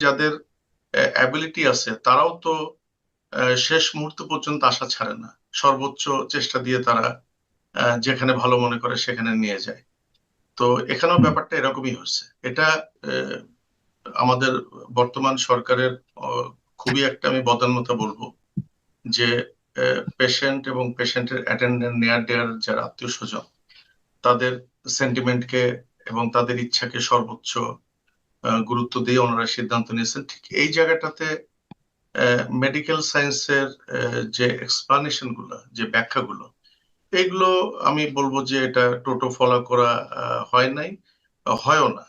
যাদের অ্যাবিলিটি আছে তারাও তো শেষ মুহূর্ত পর্যন্ত আশা ছাড়ে না। সর্বোচ্চ চেষ্টা দিয়ে তারা যেখানে ভালো মনে করে সেখানে নিয়ে যায়। তো এখানেও ব্যাপারটা এরকমই হচ্ছে। এটা আহ, আমাদের বর্তমান সরকারের খুবই একটা আমি বদান্যতা বলবো যে পেশেন্ট এবং পেশেন্টের অ্যাটেন্ডেন্ট নেয়ার দেয়ার যারা আত্মীয় স্বজন তাদের সেন্টিমেন্টকে এবং তাদের ইচ্ছাকে সর্বোচ্চ গুরুত্ব দিয়ে ওনারা সিদ্ধান্ত নিয়েছেন। ঠিক এই জায়গাটাতে মেডিকেল সায়েন্সের যে এক্সপ্লানেশন গুলো, যে ব্যাখ্যাগুলো, এগুলো আমি বলবো যে এটা টোটো ফলো করা হয় নাই, হয়ও না।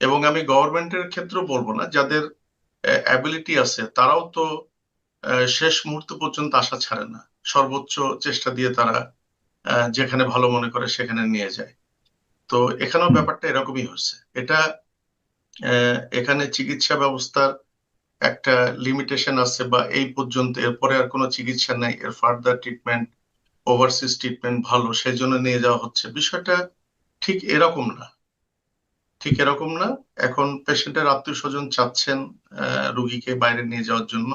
এবং আমি গভর্নমেন্টের ক্ষেত্রেও বলবো না, যাদের অ্যাবিলিটি আছে তারাও তো শেষ মুহূর্ত পর্যন্ত আশা ছাড়ে না। সর্বোচ্চ চেষ্টা দিয়ে তারা যেখানে ভালো মনে করে সেখানে নিয়ে যায়। তো এখানেও ব্যাপারটা এরকমই হচ্ছে। এটা এখানে চিকিৎসা ব্যবস্থার একটা লিমিটেশন আছে, বা এই পর্যন্ত, এরপরে আর কোনো চিকিৎসা নাই, এর ফার্দার ট্রিটমেন্ট, ওভারসিজ ট্রিটমেন্ট ভালো, সেই জন্য নিয়ে যাওয়া হচ্ছে। বিষয়টা ঠিক এরকম না, ঠিক এরকম না। এখন পেশেন্টের আত্মীয় স্বজন চাচ্ছেন রুগীকে বাইরে নিয়ে যাওয়ার জন্য,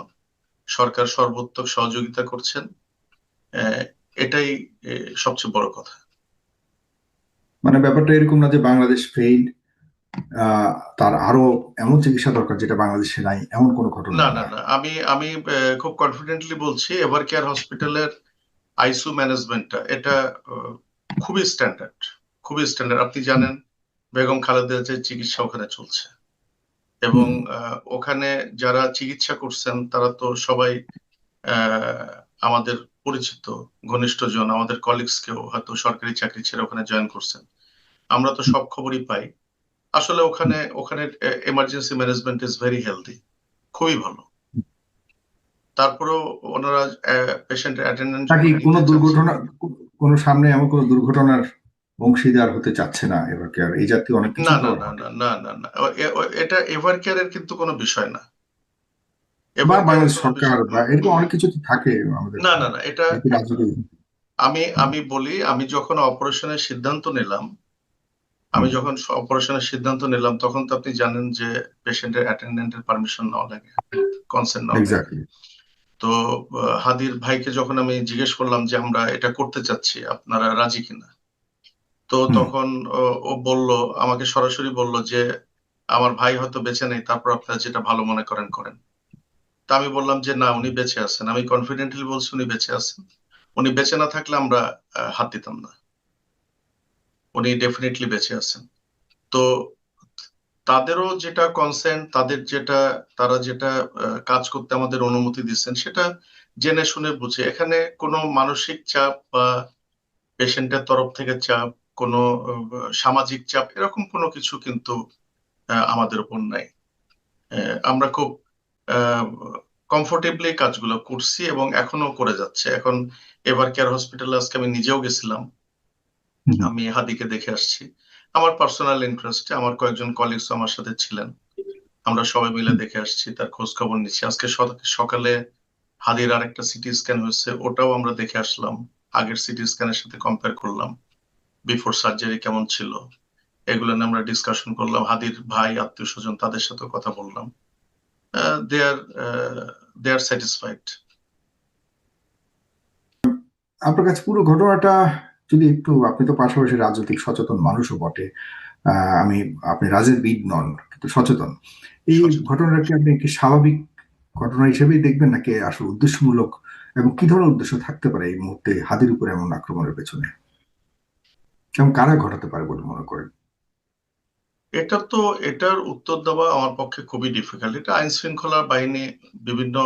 সরকার সর্বোত্তক সহযোগিতা করছেন। আহ, এটাই সবচেয়ে বড় কথা। মানে ব্যাপারটা এরকম না যে বাংলাদেশ ফেইল্ড, তার আরো এমন চিকিৎসা দরকার যেটা বাংলাদেশে নাই, এমন কোনো ঘটনা না, না, নয়। না, আমি আমি খুব কনফিডেন্টলি বলছি, এভার কেয়ার হসপিটালের আইসিইউ ম্যানেজমেন্টটা এটা খুবই স্ট্যান্ডার্ড, খুবই স্ট্যান্ডার্ড। আপনি জানেন বেগম খালেদা যে চিকিৎসা ওখানে চলছে, এবং হুম। ওখানে যারা চিকিৎসা করছেন তারা তো সবাই আহ, আমাদের পরিচিত ঘনিষ্ঠজন, আমাদের কলিগস কেউ হয়তো সরকারি চাকরি ছেড়ে ওখানে জয়েন করছেন। আমরা তো সব খবরই পাই। আসলে ওখানে ওখানে emergency management is very healthy, খুবই ভালো। তারপরেও ওনারা পেশেন্টের অ্যাটেন্ডেন্ট নাকি যখন কোনো নিতে চাচ্ছে। দুর্ঘটনা, কোনো সামনে এমন কোনো দুর্ঘটনার অংশীদার হতে চাচ্ছে না এবার কি আর এই জাতীয় অনেক না, কিছুই তো না, আবার না, ঘটে। না, না, না, না, এটা এভার কেয়ারের কিন্তু কোনো বিষয় না। বা এভার কেয়ারের বাংলাদেশ কোনো সরকার বিষয় বা এরকম অনেক কিছু তো থাকে আমাদের, না, না, না, এটা যেহেতু রাজনীতি। আমি হুম, আমি বলি, আমি যখন অপারেশনের সিদ্ধান্ত নিলাম, আমি হুম, যখন অপারেশনের সিদ্ধান্ত নিলাম, তখন তো আপনি জানেন যে পেশেন্টের অ্যাটেন্ডেন্টের পারমিশন নেওয়া লাগে, কনসেন্ট নেওয়া লাগে। এক্স্যাক্টলি। তো হাদির ভাইকে যখন আমি জিজ্ঞেস করলাম যে আমরা এটা করতে চাচ্ছি, আপনারা রাজি কিনা, তো হুম, তখন ও বলল, আমাকে সরাসরি বলল যে আমার ভাই হয়তো বেঁচে নেই, তারপর আপনারা যেটা ভালো মনে করেন করেন। তা আমি বললাম যে না, উনি বেঁচে আছেন, আমি কনফিডেন্টলি বলছি উনি বেঁচে আছেন। উনি বেঁচে না থাকলে আমরা হাত দিতাম না। উনি ডেফিনেটলি বেঁচে আছেন। তো তাদেরও যেটা কনসেন্ট, তাদের যেটা, তারা যেটা কাজ করতে আমাদের অনুমতি দিচ্ছেন, সেটা জেনে শুনে বুঝে। এখানে কোনো মানসিক চাপ বা পেশেন্টের তরফ থেকে চাপ, কোনো সামাজিক চাপ, এরকম কোনো কিছু কিন্তু আমাদের উপর নাই। আমরা খুব কমফোর্টেবলি কাজগুলো করছি এবং এখনো করে যাচ্ছে। এখন এবার কেয়ার হসপিটালে আজকে আমি নিজেও গেছিলাম, হুম, আমি হাদিকে দেখে আসছি। আমার পার্সোনাল ইন্টারেস্টে আমার কয়েকজন কলিগস আমার সাথে ছিলেন, আমরা সবাই মিলে হুম। দেখে আসছি, তার খোঁজ খবর নিচ্ছি। আজকে সকালে হাদির আরেকটা সিটি স্ক্যান হয়েছে, ওটাও আমরা দেখে আসলাম। আগের সিটি স্ক্যানের সাথে কম্পেয়ার করলাম, বিফোর সার্জারি কেমন ছিল, এগুলো নিয়ে আমরা ডিসকাশন করলাম। হাদির ভাই, আত্মীয় স্বজন, তাদের সাথে কথা বললাম। দে আর দে আর স্যাটিসফাইড। আপনার কাছে পুরো ঘটনাটা যদি একটু, আপনি তো পাশাপাশি রাজনৈতিক সচেতন মানুষও বটে, আমি, আপনি রাজনীতিবিদ নন কিন্তু সচেতন, এই সচেতন। ঘটনাটাকে আপনি কি স্বাভাবিক ঘটনা হিসেবেই দেখবেন নাকি আসলে উদ্দেশ্যমূলক, এবং কি ধরনের উদ্দেশ্য থাকতে পারে এই মুহূর্তে হাদির উপর এমন আক্রমণের পেছনে, এবং কারা ঘটাতে পারে বলে মনে করেন? এটা তো, এটার উত্তর দেওয়া আমার পক্ষে খুবই ডিফিকাল্ট। এটা আইন শৃঙ্খলা বাহিনী, বিভিন্ন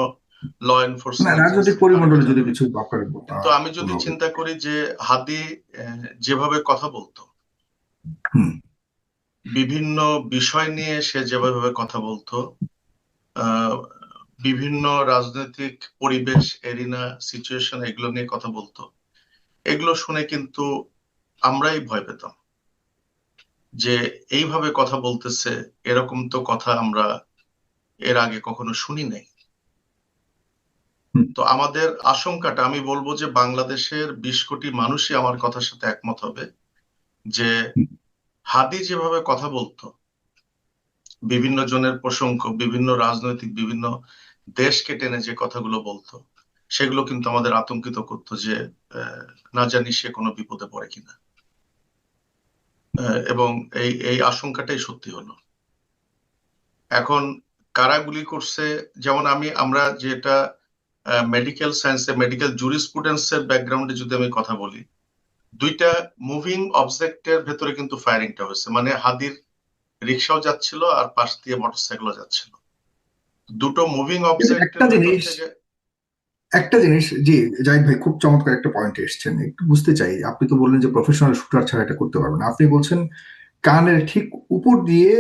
ল না, এনফোর্সমেন্ট রাজনৈতিক এজেন্সি, তারা এটা পরিমণ্ডলে যদি জানবে। কিছু আপনার তো আমি যদি কোনো। চিন্তা করি যে হাদি যেভাবে কথা বলতো, হুম, বিভিন্ন বিষয় নিয়ে সে যেভাবে কথা বলতো, আহ, বিভিন্ন রাজনৈতিক পরিবেশ, এরিনা, সিচুয়েশন, এগুলো নিয়ে কথা বলতো, এগুলো শুনে কিন্তু আমরাই ভয় পেতাম যে এইভাবে কথা বলতেছে, এরকম তো কথা আমরা এর আগে কখনো শুনি নাই। হুম, তো আমাদের আশঙ্কাটা, আমি বলবো যে বাংলাদেশের 20 কোটি মানুষই আমার কথার সাথে একমত হবে যে হুম, হাদি যেভাবে কথা বলতো, বিভিন্ন জনের প্রসঙ্গ, বিভিন্ন রাজনৈতিক বিভিন্ন দেশকে টেনে যে কথাগুলো বলতো, সেগুলো কিন্তু আমাদের আতঙ্কিত করতো যে না জানি সে কোনো বিপদে পড়ে কিনা। এবং এই আশঙ্কাটাই সত্যি হলো। এখন কারা গুলি করছে, যেমন আমরা যেটা মেডিকেল সায়েন্সে, মেডিকেল জুরিসপ্রুডেন্সের ব্যাকগ্রাউন্ডে যদি আমি কথা বলি, দুইটা মুভিং অবজেক্টের ভেতরে কিন্তু ফায়ারিংটা হয়েছে, মানে হাদির রিক্সাও যাচ্ছিল আর পাশ দিয়ে মোটরসাইকেলও যাচ্ছিল, দুটো মুভিং কিন্তু অবজেক্টের একটা ভেতর জিনিস থেকে। একটা জিনিস জি, জাহিদ ভাই খুব চমৎকার একটা পয়েন্টে এসেছেন, একটু বুঝতে চাই। আপনি তো বললেন যে প্রফেশনাল শুটার ছাড়া এটা করতে পারবেন না, আপনি বলছেন কানের ঠিক উপর দিয়ে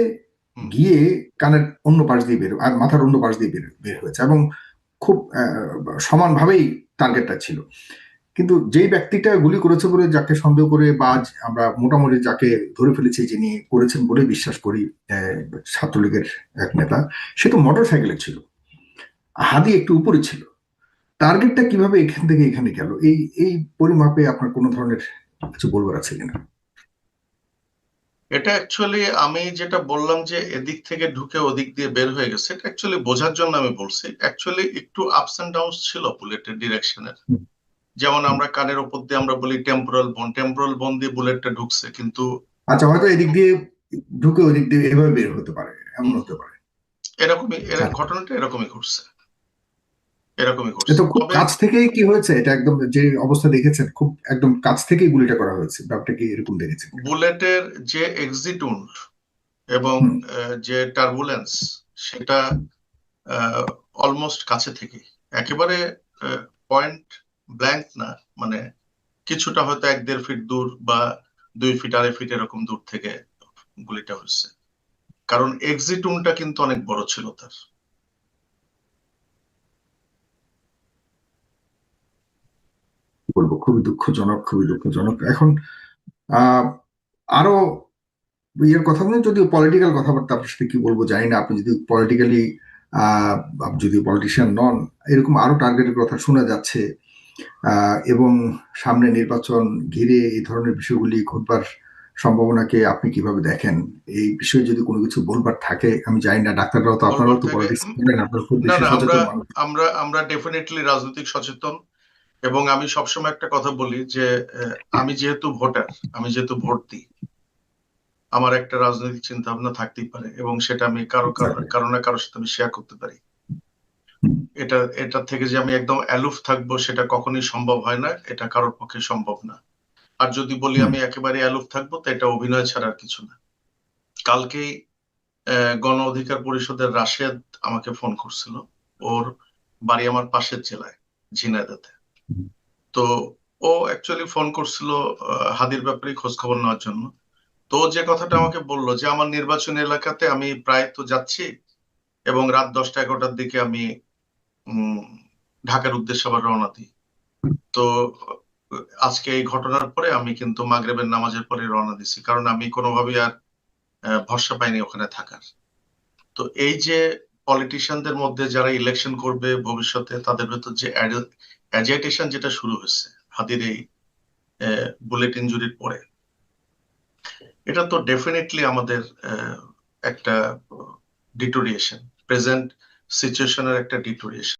হুম, গিয়ে কানের অন্য পাশ দিয়ে বের আর মাথার অন্য পাশ দিয়ে বের বের হয়েছে, এবং খুব সমানভাবেই টার্গেটটা ছিল। কিন্তু যেই ব্যক্তিটা গুলি করেছে বলে যাকে সন্দেহ করে, বা আমরা মোটামুটি যাকে ধরে ফেলেছি যিনি করেছেন বলে বিশ্বাস করি, ছাত্রলীগের এক নেতা, সে তো মোটর সাইকেলে ছিল, হাদি একটু উপরে ছিল। টার্গেটটা কিভাবে এখান থেকে এখানে গেল, এই এই পরিমাপে আপনার কোনো ধরনের কিছু বলবার আছে কিনা? এটা অ্যাকচুয়ালি আমি যেটা বললাম যে এদিক থেকে ঢুকে ওদিক দিয়ে বের হয়ে গেছে, এটা অ্যাকচুয়ালি বোঝার জন্য আমি বলছি। অ্যাকচুয়ালি একটু আপস এন্ড ডাউনস ছিল বুলেটের ডিরেকশনের। হুম, যেমন হুম। আমরা কানের ওপর দিয়ে আমরা বলি টেম্পোরাল বোন দিয়ে বুলেটটা ঢুকছে, কিন্তু আচ্ছা, হয়তো এদিক দিয়ে ঢুকে ওদিক দিয়ে এভাবে বের হতে পারে, এমন হুম, হতে পারে। আচ্ছা, ঘটনাটা এরকমই ঘটছে, এ তো খুব তবে কাছ থেকেই কি হয়েছে, এটা একদম যে অবস্থা দেখেছেন, খুব একদম কাছ থেকেই গুলিটা করা হয়েছে, ব্যাপারটা কি এরকম দেখেছেন? বুলেটের যে এক্সিটুন্ট এবং হুম। যে টার্বুলেন্স, সেটা অলমোস্ট কাছে থেকে, একেবারে পয়েন্ট ব্ল্যাঙ্ক না, মানে কিছুটা হয়তো 1-1.5 ফিট দূর বা 2 ফিট 2.5 ফিট এরকম দূর থেকে গুলিটা হচ্ছে, কারণ এক্সিটুনটা কিন্তু অনেক বড় ছিল তার। কি বলবো, খুবই দুঃখজনক, খুবই দুঃখজনক। এখন আহ আরো ইয়ের কথা বলেন, যদিও পলিটিক্যাল কথাবার্তা আপনার সাথে কি বলবো জানি না, আপনি যদি পলিটিক্যালি আহ যদি পলিটিশিয়ান নন, এরকম আরো টার্গেটের কথা শোনা যাচ্ছে। এবং সামনে নির্বাচন ঘিরে এই ধরনের বিষয়গুলি ঘটবার সম্ভাবনাকে আপনি কিভাবে দেখেন? এই বিষয়ে যদি কোনো কিছু বলবার থাকে, আমি জানি না, ডাক্তাররাও তো, বলবার আপনারাও তো থেকে পলিটিক্স করেন, আপনারা খুব না বেশি না, আমরা সচেতন মানুষ। আমরা আমরা ডেফিনেটলি রাজনৈতিক সচেতন। এবং আমি সবসময় একটা কথা বলি যে আমি যেহেতু ভোটার, আমি যেহেতু ভোট দিই, আমার একটা রাজনৈতিক চিন্তা ভাবনা থাকতেই পারে, এবং সেটা আমি কারো না কারোর সাথে আমি শেয়ার করতে পারি। এটা থেকে যে আমি একদম অ্যালুফ থাকবো, সেটা কখনোই সম্ভব হয় না, এটা কারোর পক্ষে সম্ভব না। আর যদি বলি আমি একেবারে অ্যালুফ থাকবো, তো এটা অভিনয় ছাড়া আর কিছু না। কালকেই গণ অধিকার পরিষদের রাশেদ আমাকে ফোন করছিল। ওর বাড়ি আমার পাশের জেলায়, ঝিনাইদহে। তো ও অ্যাকচুয়ালি ফোন করছিল হাদির ব্যাপারে খোঁজ খবর নেওয়ার জন্য। তো ও যে কথাটা আমাকে বললো যে আমার নির্বাচনী এলাকাতে আমি প্রায় তো যাচ্ছি, এবং রাত 10টা 11টার দিকে আমি উম ঢাকার উদ্দেশ্যে আবার রওনা দিই। তো আজকে এই ঘটনার পরে আমি কিন্তু মাগরিবের নামাজের পরে রওনা দিছি, কারণ আমি কোনোভাবেই আর ভরসা পাইনি ওখানে থাকার। তো এই যে পলিটিশিয়ানদের মধ্যে যারা ইলেকশন করবে ভবিষ্যতে, তাদের ভেতর যে অ্যাজিটেশন যেটা শুরু হয়েছে হাদির এই বুলেট ইনজুরির পরে, এটা তো ডেফিনেটলি আমাদের একটা ডিটোরিয়েশন, প্রেজেন্ট সিচুয়েশনের একটা ডিটোরিয়েশন।